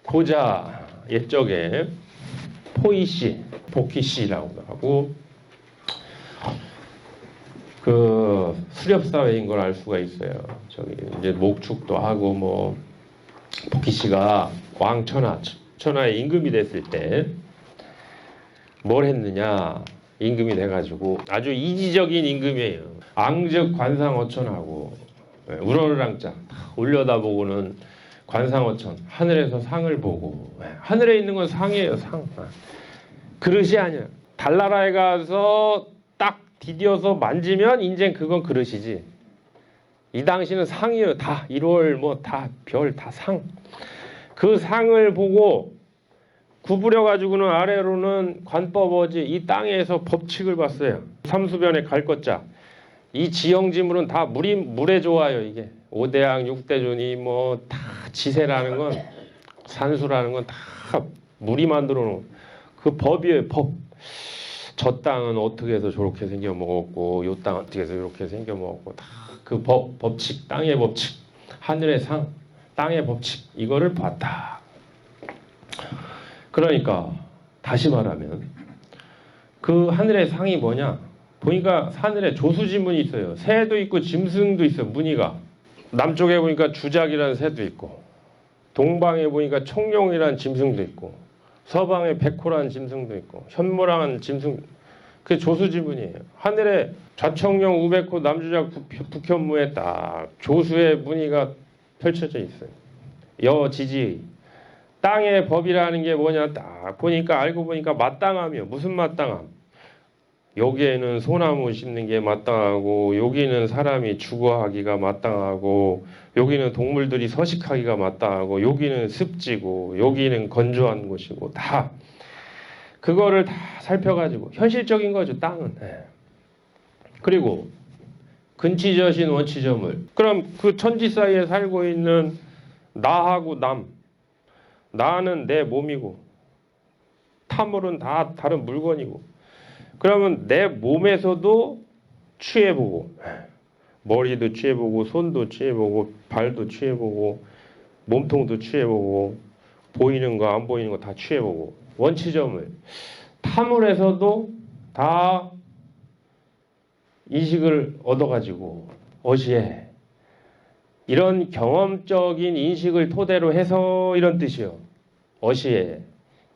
고자 옛적에 포이씨, 복희씨라고도 하고 그 수렵사회인 걸 알 수가 있어요. 저기 이제 목축도 하고 뭐 복희씨가 천하의 임금이 됐을 때 뭘 했느냐, 임금이 돼가지고 아주 이지적인 임금이에요. 앙즉 관상어천하고 우러르랑자 올려다보고는 관상어천, 하늘에서 상을 보고, 하늘에 있는 건 상이에요. 상. 그릇이 아니야. 달나라에 가서 딱 디뎌서 만지면 인젠 그건 그릇이지. 이 당시는 상이에요. 다 1월 뭐 다 별 다 상. 그 상을 보고 구부려 가지고는 아래로는 관법어지, 이 땅에서 법칙을 봤어요. 삼수변에 갈 것자. 이 지형지물은 다 물에 좋아요. 이게 5대양 6대존이 뭐 다 지세라는 건, 산수라는 건 다 물이 만들어 놓은 그 법이에요. 법. 저 땅은 어떻게 해서 저렇게 생겨 먹었고, 요 땅 어떻게 해서 이렇게 생겨 먹었고, 다 그 법칙, 땅의 법칙, 하늘의 상, 땅의 법칙, 이거를 봤다. 그러니까 다시 말하면 그 하늘의 상이 뭐냐? 보니까 하늘에 조수지문이 있어요. 새도 있고 짐승도 있어요. 무늬가. 남쪽에 보니까 주작이라는 새도 있고, 동방에 보니까 청룡이라는 짐승도 있고, 서방에 백호라는 짐승도 있고, 현모라는 짐승. 그게 조수지문이에요. 하늘에 좌청룡 우백호 남주작 북현무에 딱 조수의 무늬가 펼쳐져 있어요. 여지지. 땅의 법이라는 게 뭐냐, 딱 보니까 알고 보니까 마땅함이요. 무슨 마땅함? 여기에는 소나무 심는 게 마땅하고, 여기는 사람이 주거하기가 마땅하고, 여기는 동물들이 서식하기가 마땅하고, 여기는 습지고, 여기는 건조한 곳이고, 다 그거를 다 살펴가지고 현실적인 거죠. 땅은. 그리고 근치저신 원치저물. 그럼 그 천지 사이에 살고 있는 나하고 남, 나는 내 몸이고 타물은 다 다른 물건이고, 그러면 내 몸에서도 취해보고, 머리도 취해보고, 손도 취해보고, 발도 취해보고, 몸통도 취해보고, 보이는 거 안 보이는 거 다 취해보고, 원치점을 타물에서도 다 인식을 얻어가지고 어시에, 이런 경험적인 인식을 토대로 해서 이런 뜻이요. 어시에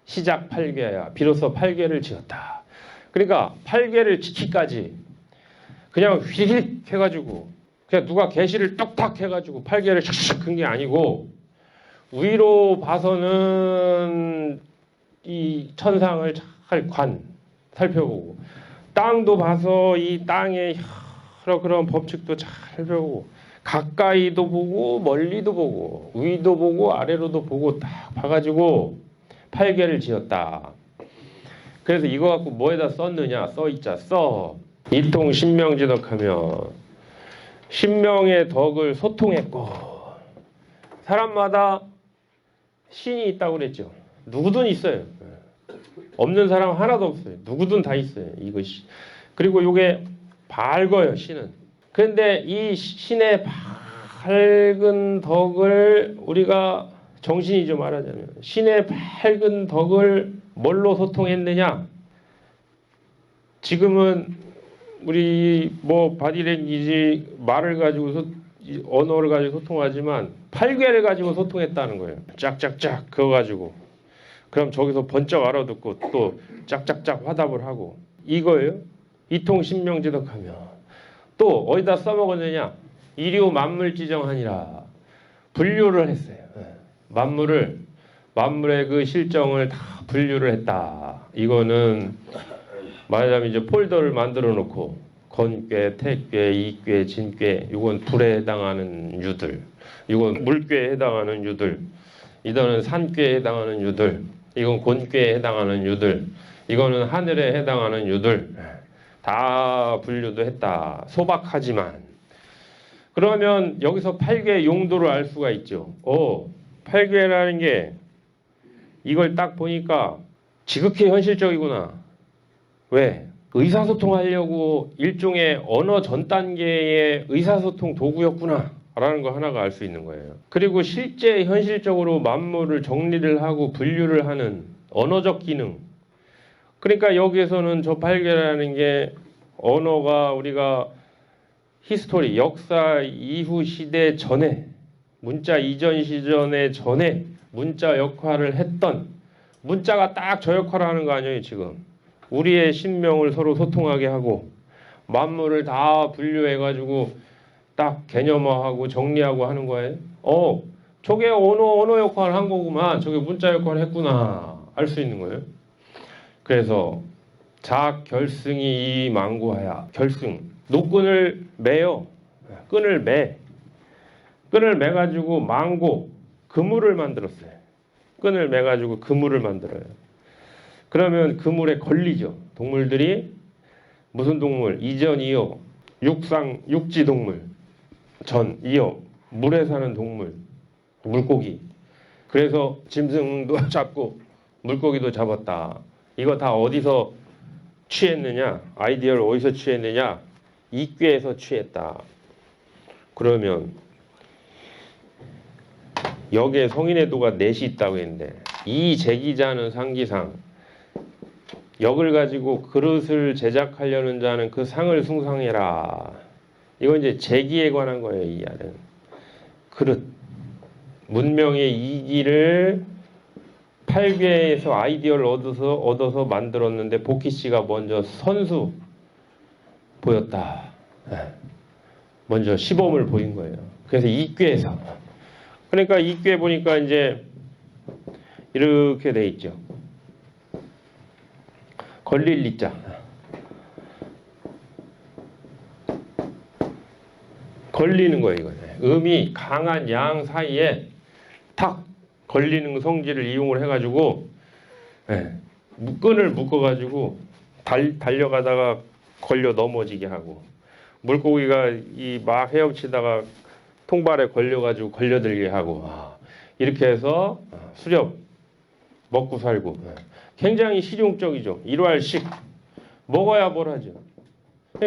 시작 8괴야 비로소 8괴를 지었다. 그러니까 8괴를 지키까지 그냥 휘릭 해가지고, 그냥 누가 계시를 똑딱 해가지고 8괴를 샥샥 큰 게 아니고, 위로 봐서는 이 천상을 잘 살펴보고, 땅도 봐서 이 땅의 여러 그런 법칙도 잘 살펴보고, 가까이도 보고 멀리도 보고 위도 보고 아래로도 보고 딱 봐가지고 8괴를 지었다. 그래서 이거 갖고 뭐에다 썼느냐? 써있자. 이통 신명지덕하며 신명의 덕을 소통했고, 사람마다 신이 있다고 그랬죠. 누구든 있어요. 없는 사람 하나도 없어요. 누구든 다 있어요. 이것이. 그리고 이게 밝아요. 신은. 그런데 이 신의 밝은 덕을 우리가 정신이 좀 말하자면, 신의 밝은 덕을 뭘로 소통했느냐? 지금은 우리 뭐 바디랭귀지 말을 가지고 언어를 가지고 소통하지만 8괴를 가지고 소통했다는 거예요. 짝짝짝 그거 가지고. 그럼 저기서 번쩍 알아듣고 또 짝짝짝 화답을 하고, 이거예요. 이통신명지덕하며 또 어디다 써먹었느냐? 이류 만물지정하니라. 분류를 했어요. 만물의 그 실정을 다 분류를 했다. 이거는 말하자면 이제 폴더를 만들어 놓고, 건괴, 택괴, 이괴, 진괴, 이건 불에 해당하는 유들, 이건 물괴에 해당하는 유들, 이거는 산괴에 해당하는 유들, 이건 곤괴에 해당하는 유들, 이거는 하늘에 해당하는 유들, 다 분류도 했다. 소박하지만. 그러면 여기서 8괴 용도를 알 수가 있죠. 8괴라는 게 이걸 딱 보니까 지극히 현실적이구나. 왜? 의사소통하려고 일종의 언어 전 단계의 의사소통 도구였구나. 라는 거 하나가 알 수 있는 거예요. 그리고 실제 현실적으로 만물을 정리를 하고 분류를 하는 언어적 기능. 그러니까 여기에서는 저 발견하는 게 언어가 우리가 히스토리, 역사 이후 시대 전에, 문자 이전 시전에 전에 문자 역할을 했던, 문자가 딱 저 역할을 하는 거 아니에요 지금. 우리의 신명을 서로 소통하게 하고 만물을 다 분류해가지고 딱 개념화하고 정리하고 하는 거예요. 저게 언어 역할을 한 거구만. 저게 문자 역할을 했구나. 알 수 있는 거예요. 그래서 작결승이 이만고하야. 결승. 노끈을 매요. 끈을 매. 끈을 매가지고 망고. 그물을 만들었어요. 끈을 매가지고 그물을 만들어요. 그러면 그물에 걸리죠. 동물들이 무슨 동물? 이전 이어. 육지 동물. 전 이어. 물에 사는 동물. 물고기. 그래서 짐승도 잡고 물고기도 잡았다. 이거 다 어디서 취했느냐? 아이디어를 어디서 취했느냐? 이꾀에서 취했다. 그러면 여기에 성인의 도가 넷이 있다고 했는데 이 제기자는 상기상 역을 가지고 그릇을 제작하려는 자는 그 상을 숭상해라. 이건 이제 제기에 관한 거예요. 이 말은 그릇 문명의 이기를 8괴에서 아이디어를 얻어서 만들었는데 복희 씨가 먼저 선수 보였다. 먼저 시범을 보인 거예요. 그래서 2괴에서 그러니까 2괴 보니까 이제 이렇게 돼 있죠. 걸릴 리자. 걸리는 거예요, 이거. 음이 강한 양 사이에 탁 걸리는 성질을 이용을 해가지고 끈을 묶어가지고 달려가다가 걸려 넘어지게 하고 물고기가 이 막 헤엄치다가 통발에 걸려가지고 걸려들게 하고 이렇게 해서 수렵 먹고 살고 굉장히 실용적이죠. 일괄식 먹어야 뭘 하죠.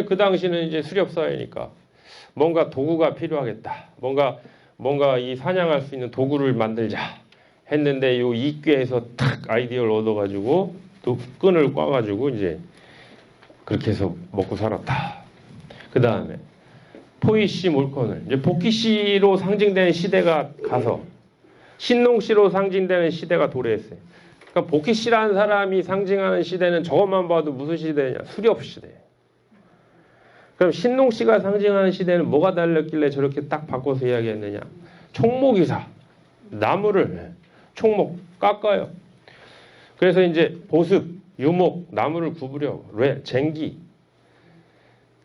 그 당시는 이제 수렵 사회니까 뭔가 도구가 필요하겠다. 뭔가 이 사냥할 수 있는 도구를 만들자 했는데 요 이꾀에서 탁 아이디어를 얻어가지고 또 끈을 꽈가지고 이제 그렇게 해서 먹고 살았다. 그 다음에 포이씨 몰컨을 이제 복희씨로 상징되는 시대가 가서 신농씨로 상징되는 시대가 도래했어요. 그러니까 복희씨라는 사람이 상징하는 시대는 저것만 봐도 무슨 시대냐? 수렵시대. 그럼 신농씨가 상징하는 시대는 뭐가 달렸길래 저렇게 딱 바꿔서 이야기했느냐? 총목이사. 나무를 총목 깎아요. 그래서 이제 보습, 유목, 나무를 구부려 쟁기.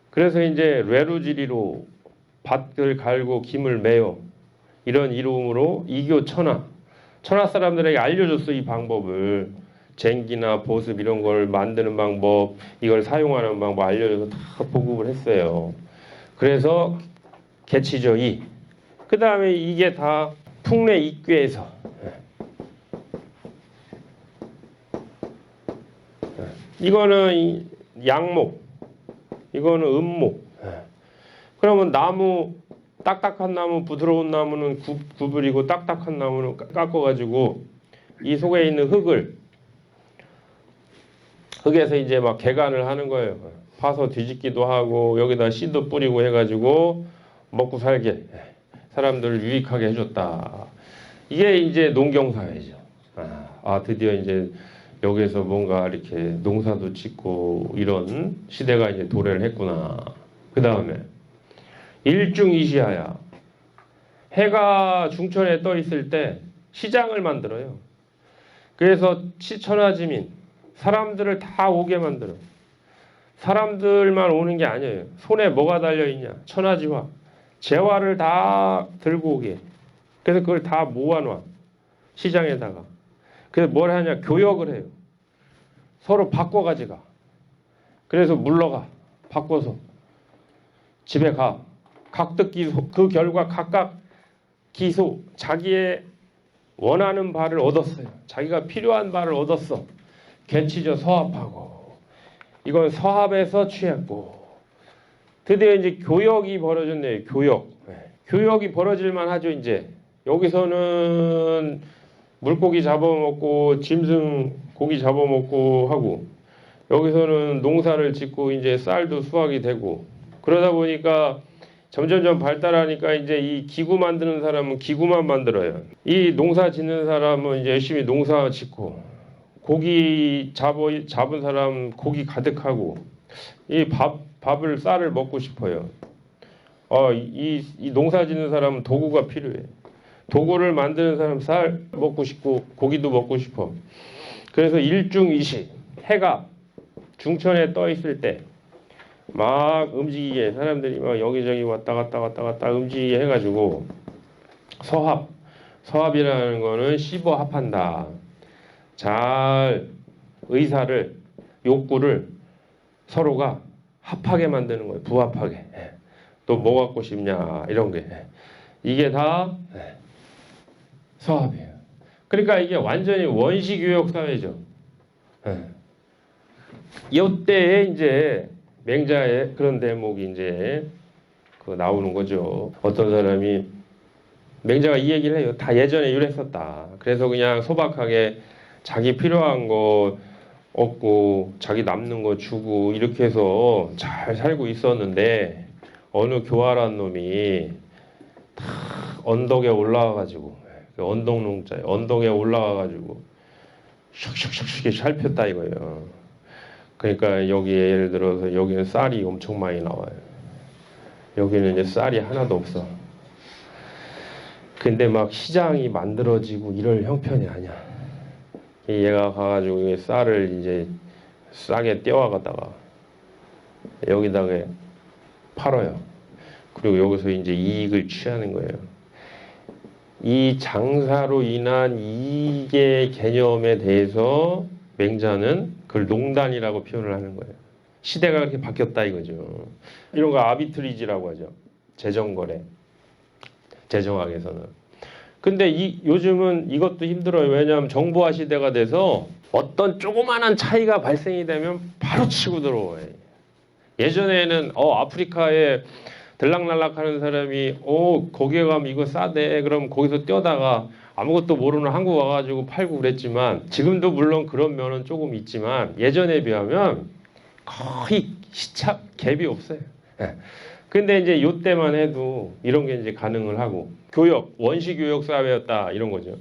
그래서 이제 뢰루지리로 밭을 갈고 김을 매요. 이런 이름으로 이교 천하. 천하 사람들에게 알려줬어 이 방법을. 쟁기나 보습 이런 걸 만드는 방법, 이걸 사용하는 방법 알려줘서 다 보급을 했어요. 그래서 개치죠 이. 그 다음에 이게 다 풍래 이꾀에서 이거는 양목, 이거는 음목. 그러면 나무 딱딱한 나무, 부드러운 나무는 구부리고 딱딱한 나무는 깎아가지고 이 속에 있는 흙에서 이제 막 개간을 하는 거예요. 파서 뒤집기도 하고 여기다 씨도 뿌리고 해가지고 먹고 살게 사람들을 유익하게 해줬다. 이게 이제 농경사회죠. 드디어 이제 여기에서 뭔가 이렇게 농사도 짓고 이런 시대가 이제 도래를 했구나. 그 다음에 일중이시하야. 해가 중천에 떠 있을 때 시장을 만들어요. 그래서 천하지민 사람들을 다 오게 만들어요. 사람들만 오는 게 아니에요. 손에 뭐가 달려있냐? 천하지화. 재화를 다 들고 오게. 그래서 그걸 다 모아놔. 시장에다가. 그래서 뭘 하냐? 교역을 해요. 서로 바꿔가지고 가. 그래서 물러가. 바꿔서. 집에 가. 각득기소. 그 결과 각각 기소. 자기의 원하는 바를 얻었어요. 자기가 필요한 바를 얻었어. 개치죠. 서합하고. 이건 서합에서 취했고. 드디어 이제 교역이 벌어졌네요. 교역. 교역이 벌어질만 하죠. 이제 여기서는 물고기 잡아먹고 짐승 고기 잡아먹고 하고, 여기서는 농사를 짓고 이제 쌀도 수확이 되고, 그러다 보니까 점점점 발달하니까 이제 이 기구 만드는 사람은 기구만 만들어요. 이 농사 짓는 사람은 이제 열심히 농사 짓고, 고기 잡은 사람 고기 가득하고, 이 밥을 쌀을 먹고 싶어요. 이 농사 짓는 사람은 도구가 필요해. 도구를 만드는 사람 쌀 먹고 싶고 고기도 먹고 싶어. 그래서 일중이시, 해가 중천에 떠 있을 때 막 움직이게, 사람들이 막 여기저기 왔다 갔다 움직이게 해가지고 서합이라는 거는 씹어 합한다. 잘 의사를, 욕구를 서로가 합하게 만드는 거예요. 부합하게. 또 뭐 갖고 싶냐 이런 게, 이게 다 서합이에요. 그러니까 이게 완전히 원시교역 사회죠. 이때에 이제 맹자의 그런 대목이 이제 나오는 거죠. 어떤 사람이, 맹자가 이 얘기를 해요. 다 예전에 이랬었다. 그래서 그냥 소박하게 자기 필요한 거 얻고 자기 남는 거 주고 이렇게 해서 잘 살고 있었는데, 어느 교활한 놈이 다 언덕에 올라와가지고, 언덕농자에 언덕에 올라와가지고 슉슉슉슉 살폈다 이거예요. 그러니까 여기 예를 들어서 여기는 쌀이 엄청 많이 나와요. 여기는 이제 쌀이 하나도 없어. 근데 막 시장이 만들어지고 이럴 형편이 아니야. 얘가 가가지고 쌀을 이제 싸게 떼어가다가 여기다가 팔아요. 그리고 여기서 이제 이익을 취하는 거예요. 이 장사로 인한 이익의 개념에 대해서 맹자는 그걸 농단이라고 표현을 하는 거예요. 시대가 그렇게 바뀌었다 이거죠. 이런 거 아비트리지라고 하죠. 재정거래, 재정학에서는. 근데 요즘은 이것도 힘들어요. 왜냐하면 정보화 시대가 돼서 어떤 조그마한 차이가 발생이 되면 바로 치고 들어와요. 예전에는 아프리카에 들락날락하는 사람이 거기에 가면 이거 싸대, 그럼 거기서 뛰어다가 아무것도 모르는 한국 와가지고 팔고 그랬지만, 지금도 물론 그런 면은 조금 있지만 예전에 비하면 거의 시차 갭이 없어요. 근데 이제 요때만 해도 이런 게 이제 가능을 하고, 교역, 원시교역 사회였다 이런 거죠.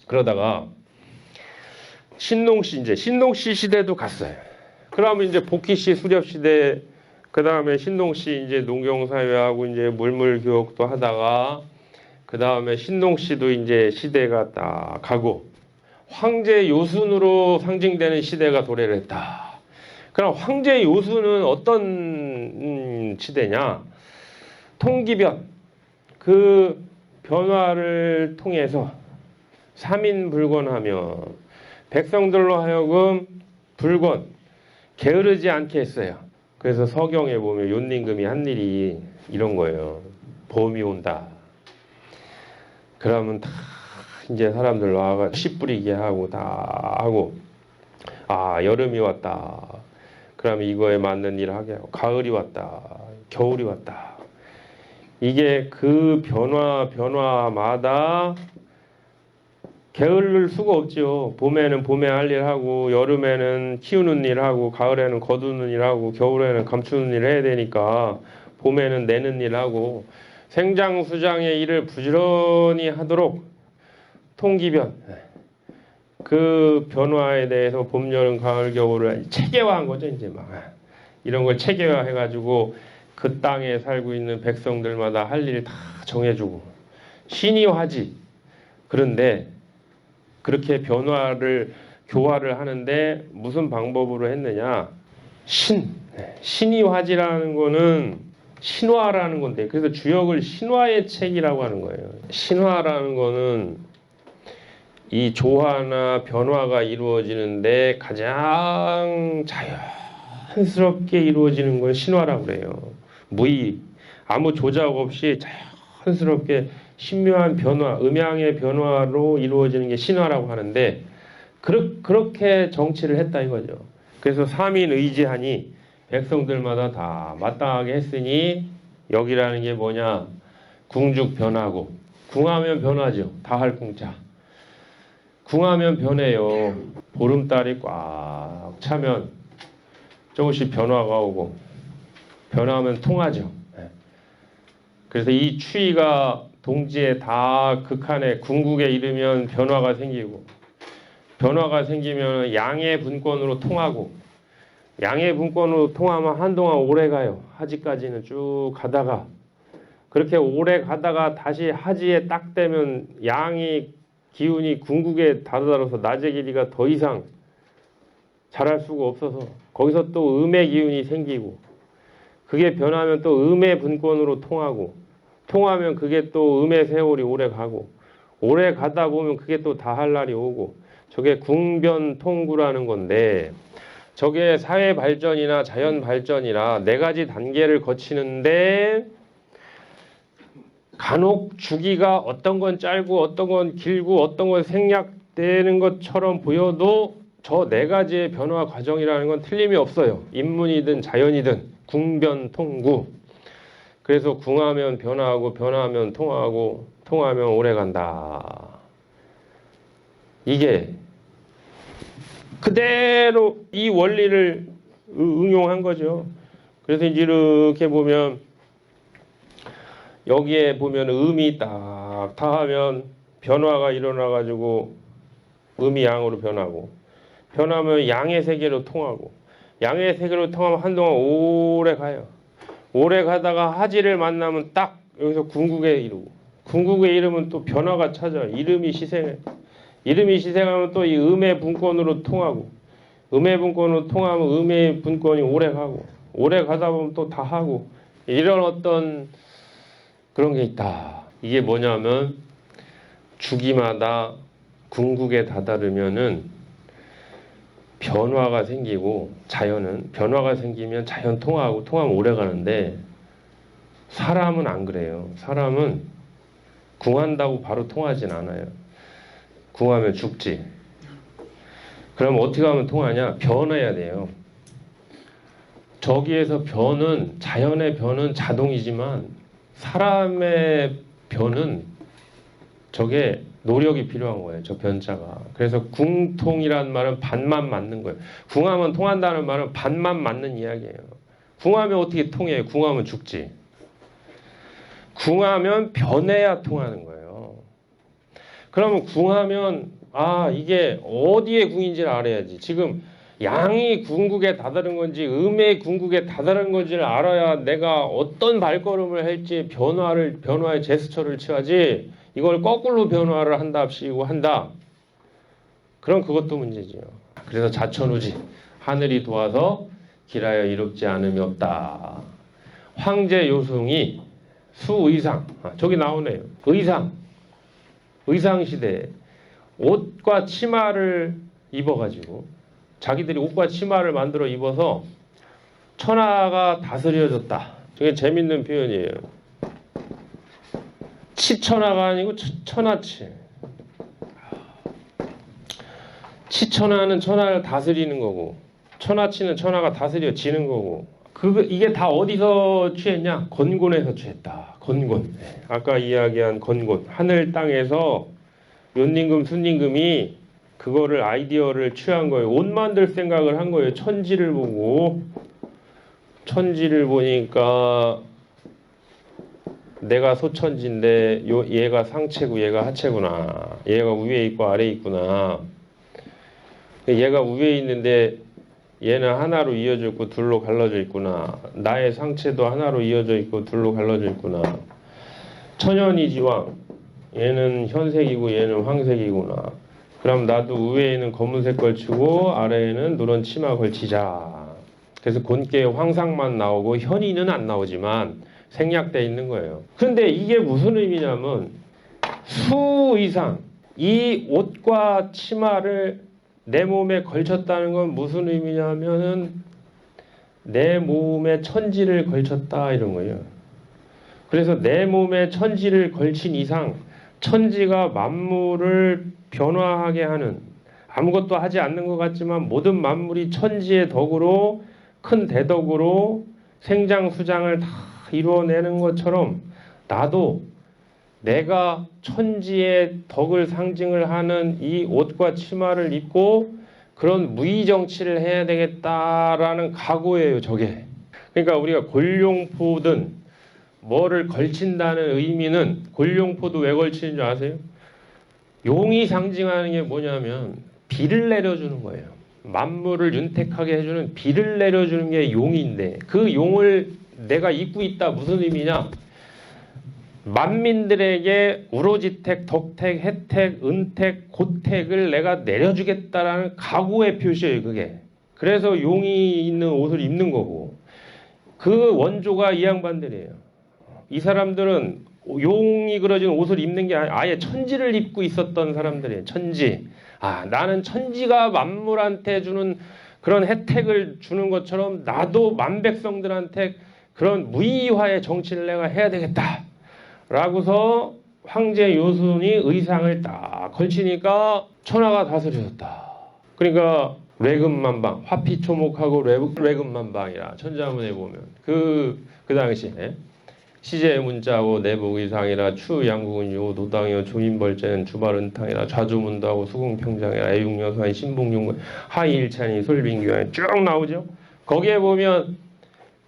그러다가 신농시 시대도 갔어요. 그러면 이제 복희씨 수렵시대, 그 다음에 신농씨 이제 농경사회하고 이제 물물교역도 하다가, 그 다음에 신농씨도 이제 시대가 딱 가고, 황제 요순으로 상징되는 시대가 도래를 했다. 그럼 황제 요순은 어떤 시대냐? 통기변, 그 변화를 통해서 삼인불권하며 백성들로 하여금 불권, 게으르지 않게 했어요. 그래서 서경에 보면 욤임금이 한 일이 이런 거예요. 봄이 온다. 그러면 다 이제 사람들 와가 씨 뿌리게 하고 다 하고, 여름이 왔다. 그러면 이거에 맞는 일을 하게 하고, 가을이 왔다. 겨울이 왔다. 이게 그 변화마다 게을릴 수가 없죠. 봄에는 봄에 할 일 하고, 여름에는 키우는 일 하고, 가을에는 거두는 일 하고, 겨울에는 감추는 일 해야 되니까 봄에는 내는 일 하고, 생장수장의 일을 부지런히 하도록 통기변, 그 변화에 대해서 봄, 여름, 가을, 겨울을 체계화한 거죠. 이제 막 이런 걸 체계화해가지고 그 땅에 살고 있는 백성들마다 할 일 다 정해주고 신이화지. 그런데 그렇게 교화를 하는데 무슨 방법으로 했느냐? 신이화지라는 거는 신화라는 건데, 그래서 주역을 신화의 책이라고 하는 거예요. 신화라는 거는 이 조화나 변화가 이루어지는데 가장 자연스럽게 이루어지는 걸 신화라고 그래요. 아무 조작 없이 자연스럽게 신묘한 변화, 음양의 변화로 이루어지는 게 신화라고 하는데, 그렇게 정치를 했다 이거죠. 그래서 삼인의제하니 백성들마다 다 마땅하게 했으니, 여기라는 게 뭐냐? 궁죽 변하고 궁하면 변하죠. 다할 궁자. 궁하면 변해요. 보름달이 꽉 차면 조금씩 변화가 오고 변화하면 통하죠. 그래서 이 추위가 동지에 다 극한에 궁극에 이르면 변화가 생기고 변화가 생기면 양의 분권으로 통하고 양의 분권으로 통하면 한동안 오래 가요. 하지까지는 쭉 가다가 그렇게 오래 가다가 다시 하지에 딱 되면 양이 기운이 궁극에 다다라서 낮의 길이가 더 이상 자랄 수가 없어서 거기서 또 음의 기운이 생기고 그게 변하면 또 음의 분권으로 통하고 통하면 그게 또 음의 세월이 오래 가고 오래 가다 보면 그게 또 다할 날이 오고 저게 궁변통구라는 건데 저게 사회 발전이나 자연 발전이나 네 가지 단계를 거치는데 간혹 주기가 어떤 건 짧고 어떤 건 길고 어떤 건 생략되는 것처럼 보여도 저 네 가지의 변화 과정이라는 건 틀림이 없어요. 인문이든 자연이든 궁변통구. 그래서 궁하면 변화하고 변화하면 통하고 통하면 오래 간다. 이게 그대로 이 원리를 응용한 거죠. 그래서 이제 이렇게 보면 여기에 보면 음이 딱 다하면 변화가 일어나 가지고 음이 양으로 변하고 변하면 양의 세계로 통하고 양의 세계로 통하면 한동안 오래 가요. 오래 가다가 하지를 만나면 딱 여기서 궁극에 이르고 궁극에 이르면 또 변화가 찾아 이름이 시생해. 이름이 시생하면 또 이 음의 분권으로 통하고 음의 분권으로 통하면 음의 분권이 오래 가고 오래 가다 보면 또 다 하고 이런 어떤 그런 게 있다. 이게 뭐냐면 주기마다 궁극에 다다르면은 변화가 생기고 자연은 변화가 생기면 자연 통하고 통하면 오래 가는데 사람은 안 그래요. 사람은 궁한다고 바로 통하진 않아요. 궁하면 죽지. 그럼 어떻게 하면 통하냐? 변해야 돼요. 저기에서 변은 자연의 변은 자동이지만 사람의 변은 저게 노력이 필요한 거예요. 저 변자가. 그래서 궁통이라는 말은 반만 맞는 거예요. 궁하면 통한다는 말은 반만 맞는 이야기예요. 궁하면 어떻게 통해요? 궁하면 죽지. 궁하면 변해야 통하는 거예요. 그러면 궁하면 이게 어디에 궁인지를 알아야지. 지금 양이 궁극에 다다른 건지 음의 궁극에 다다른 건지를 알아야 내가 어떤 발걸음을 할지 변화의 제스처를 취하지 이걸 거꾸로 변화를 한답시고 한다. 그럼 그것도 문제지요. 그래서 자천우지 하늘이 도와서 길하여 이롭지 않음이 없다. 황제 요승이 수의상 저기 나오네요. 의상 시대에 옷과 치마를 입어가지고 자기들이 옷과 치마를 만들어 입어서 천하가 다스려졌다. 되게 재밌는 표현이에요. 치천하가 아니고 천하치. 치천하는 천하를 다스리는 거고 천하치는 천하가 다스려지는 거고 이게 다 어디서 취했냐? 건곤에서 취했다. 건곤. 아까 이야기한 건곤. 하늘 땅에서 묘님금 순임금이 그거를 아이디어를 취한 거예요. 옷 만들 생각을 한 거예요. 천지를 보고 천지를 보니까 내가 소천지인데 얘가 상체고 얘가 하체구나. 얘가 위에 있고 아래에 있구나. 얘가 위에 있는데 얘는 하나로 이어져 있고 둘로 갈라져 있구나. 나의 상체도 하나로 이어져 있고 둘로 갈라져 있구나. 천연이지왕. 얘는 현색이고 얘는 황색이구나. 그럼 나도 위에는 검은색 걸치고 아래에는 누런 치마 걸치자. 그래서 곤께 황상만 나오고 현이는 안 나오지만 생략되어 있는 거예요. 그런데 이게 무슨 의미냐면 수의상 이 옷과 치마를 내 몸에 걸쳤다는 건 무슨 의미냐면은 내 몸에 천지를 걸쳤다 이런 거예요. 그래서 내 몸에 천지를 걸친 이상 천지가 만물을 변화하게 하는 아무것도 하지 않는 것 같지만 모든 만물이 천지의 덕으로 큰 대덕으로 생장수장을 다 이루어내는 것처럼 나도 내가 천지의 덕을 상징을 하는 이 옷과 치마를 입고 그런 무의 정치를 해야 되겠다라는 각오예요, 저게. 그러니까 우리가 골룡포든 뭐를 걸친다는 의미는, 골룡포도 왜 걸치는 줄 아세요? 용이 상징하는 게 뭐냐면 비를 내려주는 거예요. 만물을 윤택하게 해주는 비를 내려주는 게 용인데, 그 용을 내가 입고 있다 무슨 의미냐? 만민들에게 우로지택, 덕택, 혜택, 은택, 고택을 내가 내려주겠다라는 각오의 표시예요, 그게. 그래서 용이 있는 옷을 입는 거고, 그 원조가 이 양반들이에요. 이 사람들은 용이 그려진 옷을 입는 게 아니라 아예 천지를 입고 있었던 사람들이에요. 천지. 아, 나는 천지가 만물한테 주는 그런 혜택을 주는 것처럼 나도 만백성들한테 그런 무의화의 정치를 내가 해야 되겠다 라고서 황제 요순이 의상을 딱 걸치니까 천하가 다스려졌다. 그러니까 레금만방, 화피초목하고 레금만방이라 천자문에 보면 그 당시에 시제 문자하고 내복 의상이라 추양국은 요 노당이요 조인벌제는 주말은탕이라 좌조문도하고 수궁평장이라 애육여사인 신봉용군 하이일찬이 솔빈교환이 쭉 나오죠. 거기에 보면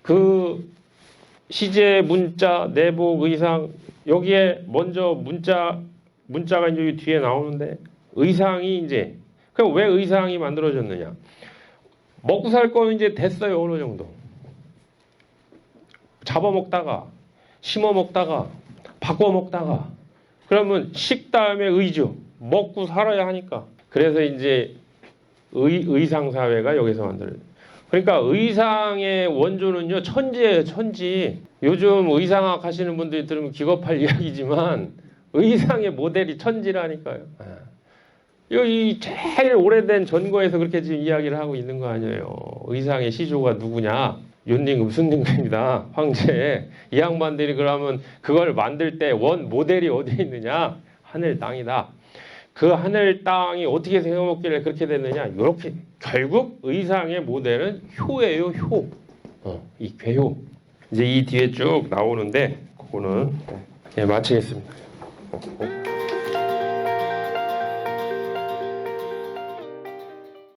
그 시제 문자 내복 의상 여기에 먼저 문자가 이제 뒤에 나오는데 의상이 이제 그럼 왜 의상이 만들어졌느냐? 먹고 살 거는 이제 됐어요. 어느 정도 잡아먹다가 심어먹다가 바꿔먹다가 그러면 식다음에 의죠. 먹고 살아야 하니까. 그래서 이제 의상 사회가 여기서 만들어요. 그러니까 의상의 원조는요 천지예요. 천지. 요즘 의상학 하시는 분들이 들으면 기겁할 이야기지만 의상의 모델이 천지라니까요. 이 제일 오래된 전거에서 그렇게 지금 이야기를 하고 있는 거 아니에요. 의상의 시조가 누구냐? 윤닝금, 순닝금입니다. 황제. 이 양반들이 그러면 그걸 만들 때 원 모델이 어디에 있느냐? 하늘 땅이다. 그 하늘 땅이 어떻게 생겨먹길래 그렇게 됐느냐? 이렇게 결국 의상의 모델은 효예요. 효. 이 괴효. 이제 이 뒤에 쭉 나오는데 그거는 마치겠습니다.